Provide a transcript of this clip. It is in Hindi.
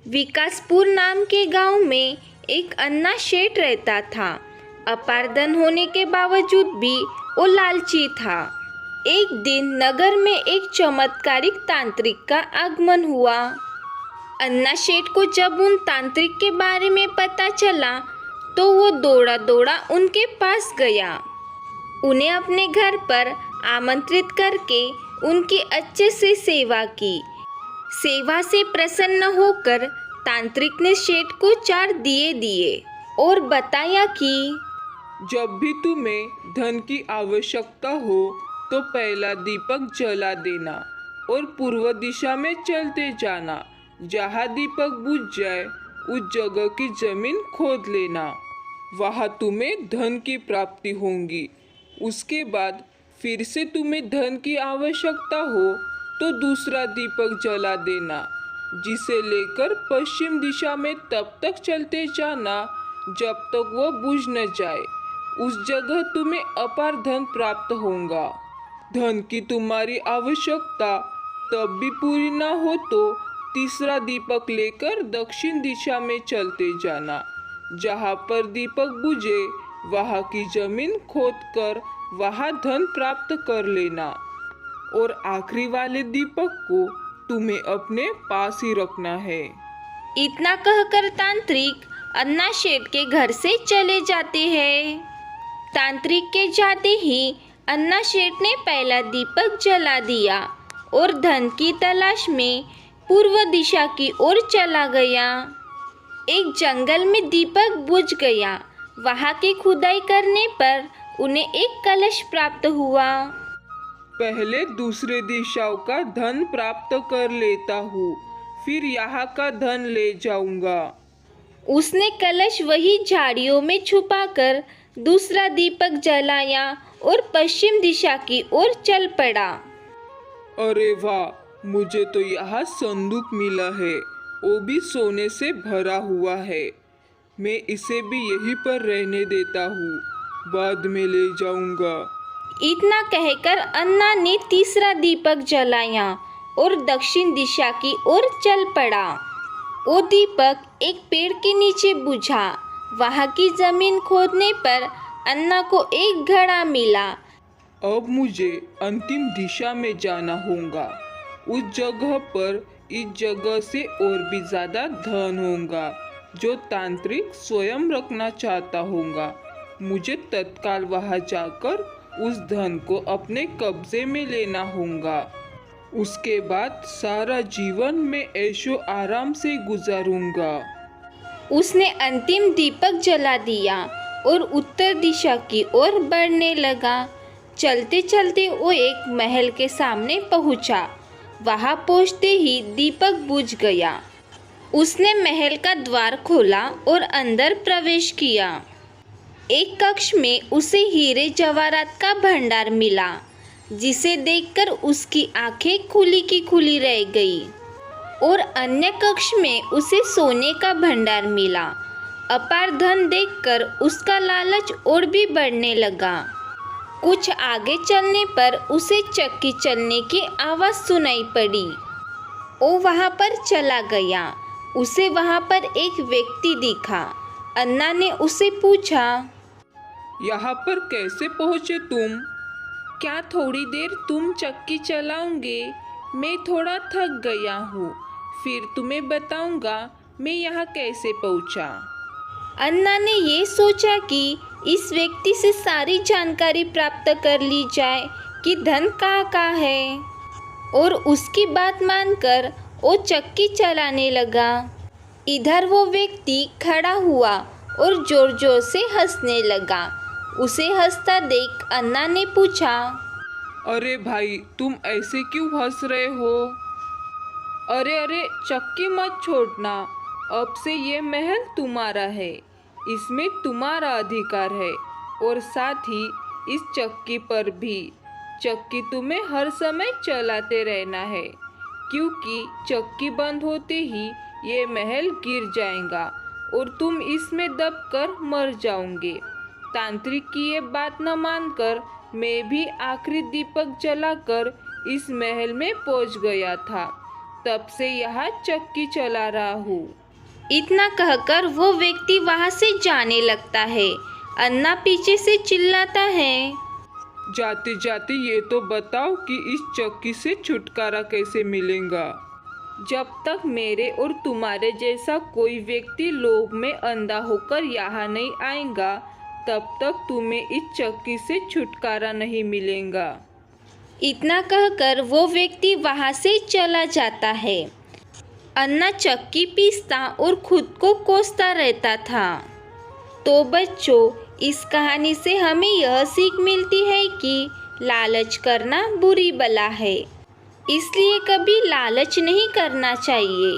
विकासपुर नाम के गांव में एक अन्ना सेठ रहता था। अपार धन होने के बावजूद भी वो लालची था। एक दिन नगर में एक चमत्कारिक तांत्रिक का आगमन हुआ। अन्ना सेठ को जब उन तांत्रिक के बारे में पता चला तो वो दौड़ा दौड़ा उनके पास गया। उन्हें अपने घर पर आमंत्रित करके उनकी अच्छे से सेवा की। सेवा से प्रसन्न होकर तांत्रिक ने सेठ को 4 दिए दिए और बताया कि जब भी तुम्हें धन की आवश्यकता हो तो पहला दीपक जला देना और पूर्व दिशा में चलते जाना। जहाँ दीपक बुझ जाए उस जगह की जमीन खोद लेना, वहाँ तुम्हें धन की प्राप्ति होगी। उसके बाद फिर से तुम्हें धन की आवश्यकता हो तो दूसरा दीपक जला देना, जिसे लेकर पश्चिम दिशा में तब तक चलते जाना जब तक वो बुझ न जाए। उस जगह तुम्हें अपार धन प्राप्त होगा। धन की तुम्हारी आवश्यकता तब भी पूरी न हो तो तीसरा दीपक लेकर दक्षिण दिशा में चलते जाना। जहाँ पर दीपक बुझे वहाँ की जमीन खोदकर वहाँ धन प्राप्त कर लेना और आखिरी वाले दीपक को तुम्हें अपने पास ही रखना है। इतना कहकर तांत्रिक अन्ना सेठ के घर से चले जाते हैं। तांत्रिक के जाते ही अन्ना सेठ ने पहला दीपक जला दिया और धन की तलाश में पूर्व दिशा की ओर चला गया। एक जंगल में दीपक बुझ गया। वहाँ की खुदाई करने पर उन्हें एक कलश प्राप्त हुआ। पहले दूसरे दिशाओं का धन प्राप्त कर लेता हूँ, फिर यहाँ का धन ले जाऊंगा। उसने कलश वही झाड़ियों में छुपाकर दूसरा दीपक जलाया और पश्चिम दिशा की ओर चल पड़ा। अरे वाह, मुझे तो यहाँ संदूक मिला है, वो भी सोने से भरा हुआ है। मैं इसे भी यहीं पर रहने देता हूँ, बाद में ले जाऊंगा। इतना कहकर अन्ना ने तीसरा दीपक जलाया और दक्षिण दिशा की ओर चल पड़ा। वो दीपक एक पेड़ के नीचे बुझा। वहाँ की जमीन खोदने पर अन्ना को एक घड़ा मिला। अब मुझे अंतिम दिशा में जाना होगा। उस जगह पर इस जगह से और भी ज़्यादा धन होगा जो तांत्रिक स्वयं रखना चाहता होगा। मुझे तत्काल वहाँ जाकर उस धन को अपने कब्जे में लेना होगा। उसके बाद सारा जीवन में ऐशो आराम से गुजारूंगा। उसने अंतिम दीपक जला दिया और उत्तर दिशा की ओर बढ़ने लगा। चलते चलते वो एक महल के सामने पहुंचा। वहां पहुंचते ही दीपक बुझ गया। उसने महल का द्वार खोला और अंदर प्रवेश किया। एक कक्ष में उसे हीरे जवाहरात का भंडार मिला, जिसे देखकर उसकी आंखें खुली की खुली रह गई। और अन्य कक्ष में उसे सोने का भंडार मिला। अपार धन देखकर उसका लालच और भी बढ़ने लगा। कुछ आगे चलने पर उसे चक्की चलने की आवाज़ सुनाई पड़ी। वो वहाँ पर चला गया। उसे वहाँ पर एक व्यक्ति दिखा। अन्ना ने उसे पूछा, यहाँ पर कैसे पहुँचे तुम? क्या थोड़ी देर तुम चक्की चलाओगे? मैं थोड़ा थक गया हूँ, फिर तुम्हें बताऊंगा मैं यहाँ कैसे पहुँचा। अन्ना ने ये सोचा कि इस व्यक्ति से सारी जानकारी प्राप्त कर ली जाए कि धन कहाँ है, और उसकी बात मानकर वो चक्की चलाने लगा। इधर वो व्यक्ति खड़ा हुआ और जोर जोर से हंसने लगा। उसे हंसता देख अन्ना ने पूछा, अरे भाई, तुम ऐसे क्यों हंस रहे हो? अरे अरे, चक्की मत छोड़ना। अब से ये महल तुम्हारा है, इसमें तुम्हारा अधिकार है और साथ ही इस चक्की पर भी। चक्की तुम्हें हर समय चलाते रहना है, क्योंकि चक्की बंद होते ही ये महल गिर जाएगा और तुम इसमें दबकर मर जाओगे। तांत्रिक की ये बात न मानकर मैं भी आखिरी दीपक जलाकर इस महल में पहुंच गया था। तब से यहाँ चक्की चला रहा हूँ। इतना कहकर वो व्यक्ति वहाँ से जाने लगता है। अन्ना पीछे से चिल्लाता है, जाते जाते ये तो बताओ कि इस चक्की से छुटकारा कैसे मिलेगा। जब तक मेरे और तुम्हारे जैसा कोई व्यक्ति लोभ में अंधा होकर यहाँ नहीं आएगा, तब तक तुम्हें इस चक्की से छुटकारा नहीं मिलेगा। इतना कहकर वो व्यक्ति वहाँ से चला जाता है। अन्ना चक्की पीसता और खुद को कोसता रहता था। तो बच्चों, इस कहानी से हमें यह सीख मिलती है कि लालच करना बुरी बला है, इसलिए कभी लालच नहीं करना चाहिए।